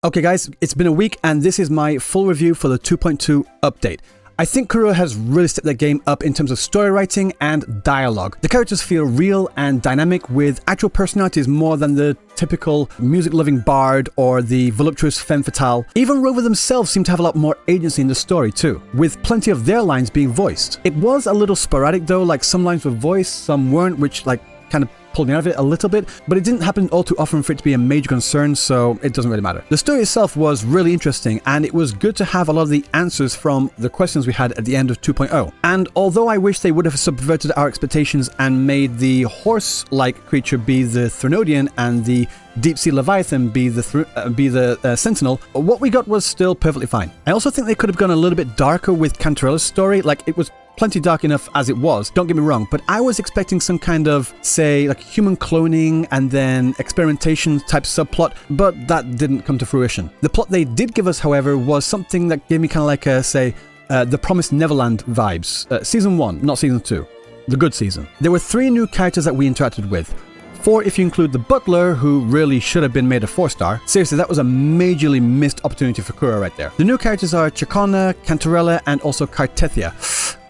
Okay guys, it's been a week and this is my full review for the 2.2 update. I think Kuro has really stepped their game up in terms of story writing and dialogue. The characters feel real and dynamic with actual personalities more than the typical music-loving bard or the voluptuous femme fatale. Even Rover themselves seem to have a lot more agency in the story too, with plenty of their lines being voiced. It was a little sporadic though, like some lines were voiced, some weren't, which kind of pulled me out of it a little bit, but it didn't happen all too often for it to be a major concern, so it doesn't really matter. The story itself was really interesting, and it was good to have a lot of the answers from the questions we had at the end of 2.0. And although I wish they would have subverted our expectations and made the horse-like creature be the Threnodian and the deep-sea Leviathan be the Sentinel, what we got was still perfectly fine. I also think they could have gone a little bit darker with Cantarella's story. Like, it was plenty dark enough as it was, don't get me wrong, but I was expecting some kind of, say, like human cloning and then experimentation type subplot, but that didn't come to fruition. The plot they did give us, however, was something that gave me kind of like a, say, the Promised Neverland vibes. Season 1, not Season 2. The good season. There were 3 new characters that we interacted with. 4 if you include the butler, who really should have been made a 4-star. Seriously, that was a majorly missed opportunity for Kuro right there. The new characters are Chacona, Cantarella, and also Cartethia.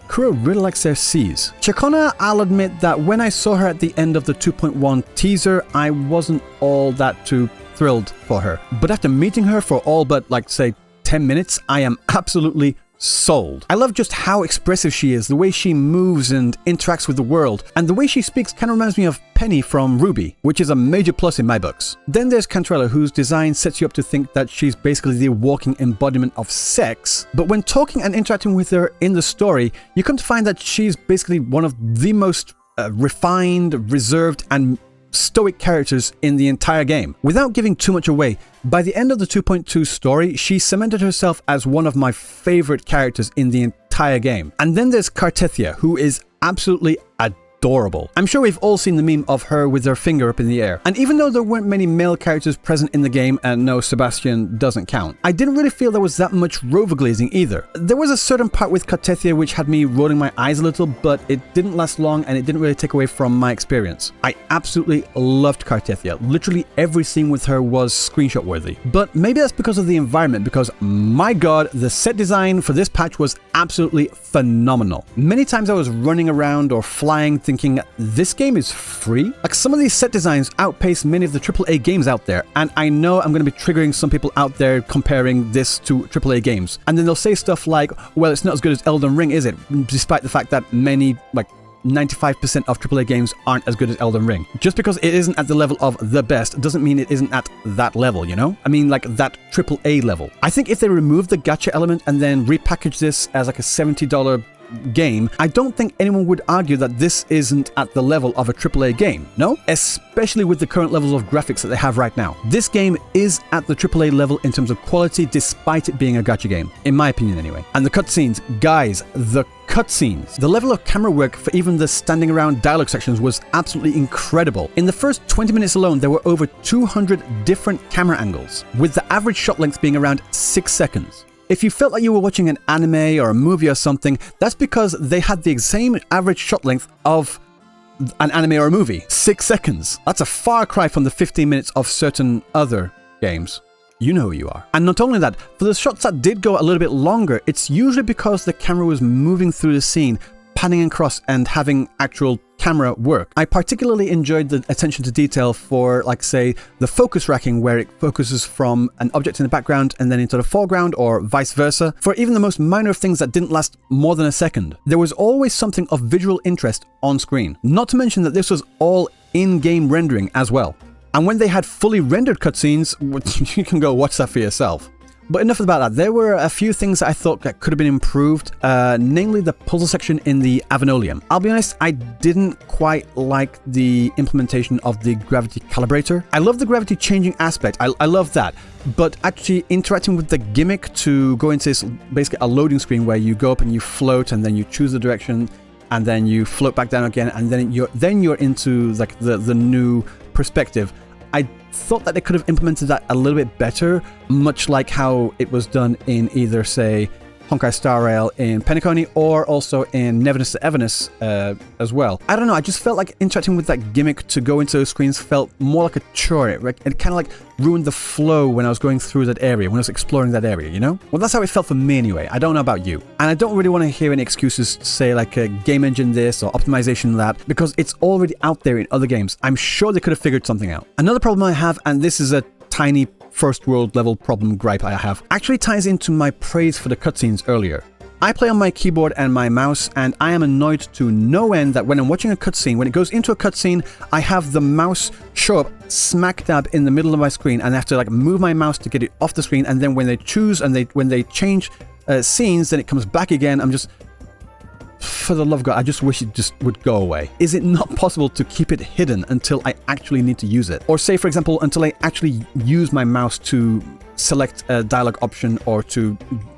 Kuro really likes their C's. Chacona, I'll admit that when I saw her at the end of the 2.1 teaser, I wasn't all that too thrilled for her. But after meeting her for all but, like, say, 10 minutes, I am absolutely sold. I love just how expressive she is, the way she moves and interacts with the world, and the way she speaks kind of reminds me of Penny from Ruby, which is a major plus in my books. Then there's Cantarella, whose design sets you up to think that she's basically the walking embodiment of sex, but when talking and interacting with her in the story, you come to find that she's basically one of the most refined, reserved, and stoic characters in the entire game. Without giving too much away, by the end of the 2.2 story, she cemented herself as one of my favorite characters in the entire game. And then there's Cartethia, who is absolutely adorable. I'm sure we've all seen the meme of her with her finger up in the air. And even though there weren't many male characters present in the game, and no, Sebastian doesn't count, I didn't really feel there was that much rover glazing either. There was a certain part with Cartethia which had me rolling my eyes a little, but it didn't last long and it didn't really take away from my experience. I absolutely loved Cartethia. Literally every scene with her was screenshot worthy. But maybe that's because of the environment, because my god, the set design for this patch was absolutely phenomenal. Many times I was running around or flying thinking, this game is free? Like, some of these set designs outpace many of the AAA games out there, and I know I'm going to be triggering some people out there comparing this to AAA games. And then they'll say stuff like, well, it's not as good as Elden Ring, is it? Despite the fact that many, like 95% of AAA games aren't as good as Elden Ring. Just because it isn't at the level of the best doesn't mean it isn't at that level, you know? I mean, like that AAA level. I think if they remove the gacha element and then repackage this as like a $70 game, I don't think anyone would argue that this isn't at the level of a AAA game, no? Especially with the current levels of graphics that they have right now. This game is at the AAA level in terms of quality, despite it being a gacha game, in my opinion anyway. And the cutscenes, guys, the cutscenes. The level of camera work for even the standing around dialogue sections was absolutely incredible. In the first 20 minutes alone, there were over 200 different camera angles, with the average shot length being around 6 seconds. If you felt like you were watching an anime or a movie or something, that's because they had the same average shot length of an anime or a movie. 6 seconds. That's a far cry from the 15 minutes of certain other games. You know who you are. And not only that, for the shots that did go a little bit longer, it's usually because the camera was moving through the scene, panning across and having actual camera work. I particularly enjoyed the attention to detail for, like, say, the focus racking, where it focuses from an object in the background and then into the foreground, or vice versa. For even the most minor of things that didn't last more than a second, there was always something of visual interest on screen. Not to mention that this was all in-game rendering as well. And when they had fully rendered cutscenes, you can go watch that for yourself. But enough about that. There were a few things that I thought that could have been improved, namely the puzzle section in the Avenolium. I'll be honest, I didn't quite like the implementation of the gravity calibrator. I love the gravity changing aspect. I love that. But actually interacting with the gimmick to go into this, basically a loading screen where you go up and you float and then you choose the direction and then you float back down again, and then you're into like the new perspective. I thought that they could have implemented that a little bit better, much like how it was done in either, say, Honkai Star Rail in Penacony, or also in Neverness to Everness as well. I don't know, I just felt like interacting with that gimmick to go into those screens felt more like a chore. It kind of like ruined the flow when I was going through that area, when I was exploring that area, you know? Well, that's how it felt for me anyway. I don't know about you. And I don't really want to hear any excuses to say like a game engine this or optimization that, because it's already out there in other games. I'm sure they could have figured something out. Another problem I have, and this is a tiny first world level problem gripe I have, actually ties into my praise for the cutscenes earlier. I play on my keyboard and my mouse, and I am annoyed to no end that when I'm watching a cutscene, when it goes into a cutscene, I have the mouse show up smack dab in the middle of my screen, and I have to like move my mouse to get it off the screen, and then when they choose and when they change scenes, then it comes back again. I'm just, for the love of God, I just wish it just would go away. Is it not possible to keep it hidden until I actually need to use it? Or say, for example, until I actually use my mouse to select a dialogue option or to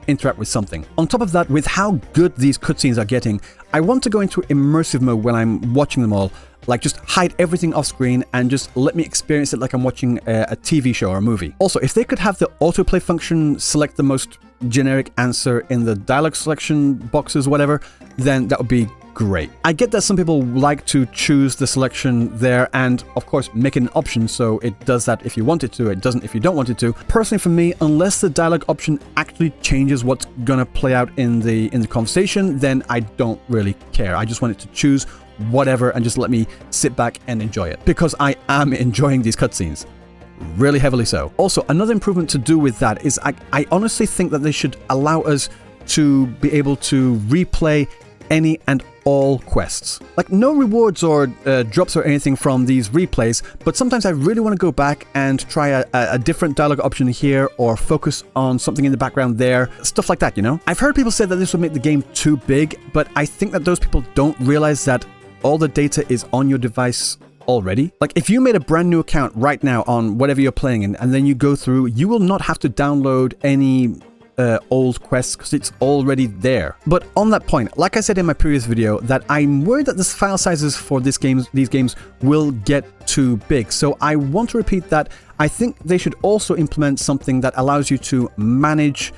interact with something. On top of that, with how good these cutscenes are getting, I want to go into immersive mode when I'm watching them all. Like, just hide everything off screen and just let me experience it like I'm watching a TV show or a movie. Also, if they could have the autoplay function select the most generic answer in the dialogue selection boxes, whatever, then that would be great. I get that some people like to choose the selection there and, of course, make it an option so it does that if you want it to, it doesn't if you don't want it to. Personally, for me, unless the dialogue option actually changes what's gonna play out in the conversation, then I don't really care. I just want it to choose whatever and just let me sit back and enjoy it, because I am enjoying these cutscenes. Really heavily so. Also, another improvement to do with that is I honestly think that they should allow us to be able to replay any and all quests. Like, no rewards or drops or anything from these replays, but sometimes I really want to go back and try a different dialogue option here, or focus on something in the background there, stuff like that, you know? I've heard people say that this would make the game too big, but I think that those people don't realize that all the data is on your device already. Like, if you made a brand new account right now on whatever you're playing in, and then you go through, you will not have to download any old quests because it's already there. But on that point, like I said in my previous video, that I'm worried that the file sizes for these games will get too big. So I want to repeat that I think they should also implement something that allows you to manage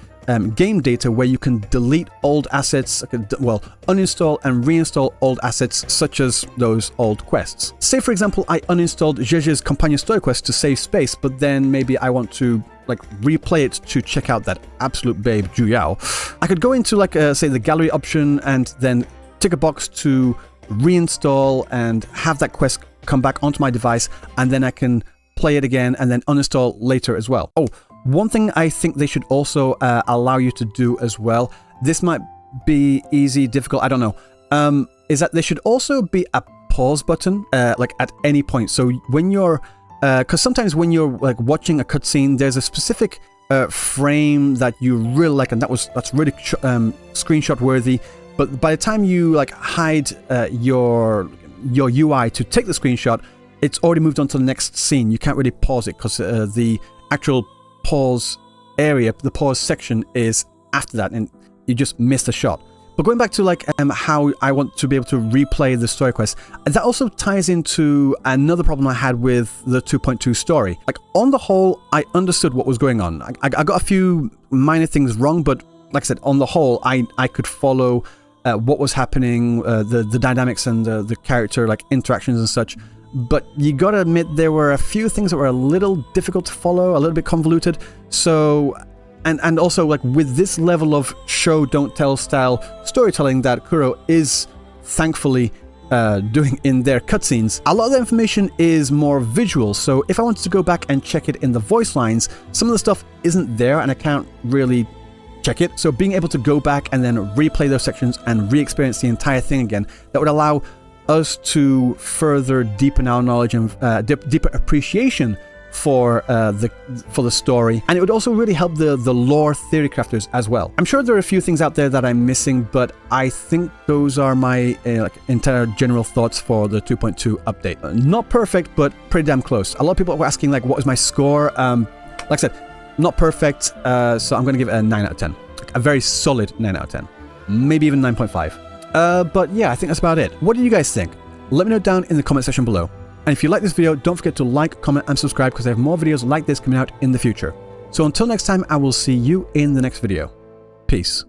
game data, where you can delete old assets, well, uninstall and reinstall old assets, such as those old quests. Say, for example, I uninstalled Jeje's Companion Story Quest to save space, but then maybe I want to like replay it to check out that absolute babe Ju Yao. I could go into like say the gallery option and then tick a box to reinstall and have that quest come back onto my device, and then I can play it again and then uninstall later as well. Oh, one thing I think they should also allow you to do as well, this might be easy, difficult, I don't know, is that there should also be a pause button like at any point. So when you're because sometimes when you're like watching a cutscene, there's a specific frame that you really like, and that's really screenshot worthy. But by the time you like hide your UI to take the screenshot, it's already moved on to the next scene. You can't really pause it because the actual pause area, the pause section, is after that, and you just missed a shot. But going back to like how I want to be able to replay the story quest, that also ties into another problem I had with the 2.2 story. Like, on the whole, I understood what was going on. I got a few minor things wrong, but like I said, on the whole, I could follow what was happening, the dynamics and the character like interactions and such. But you gotta admit, there were a few things that were a little difficult to follow, a little bit convoluted. So, and also, like, with this level of show don't tell style storytelling that Kuro is thankfully doing in their cutscenes, a lot of the information is more visual. So if I wanted to go back and check it in the voice lines, some of the stuff isn't there and I can't really check it. So being able to go back and then replay those sections and re-experience the entire thing again, that would allow us to further deepen our knowledge and deeper appreciation for the story, and it would also really help the lore theory crafters as well. I'm sure there are a few things out there that I'm missing, but I think those are my like entire general thoughts for the 2.2 update. Not perfect, but pretty damn close. A lot of people were asking like, what is my score? Like I said, not perfect, so I'm going to give it a 9 out of 10. A very solid 9 out of 10. Maybe even 9.5. But yeah, I think that's about it. What do you guys think? Let me know down in the comment section below. And if you like this video, don't forget to like, comment, and subscribe, because I have more videos like this coming out in the future. So until next time, I will see you in the next video. Peace.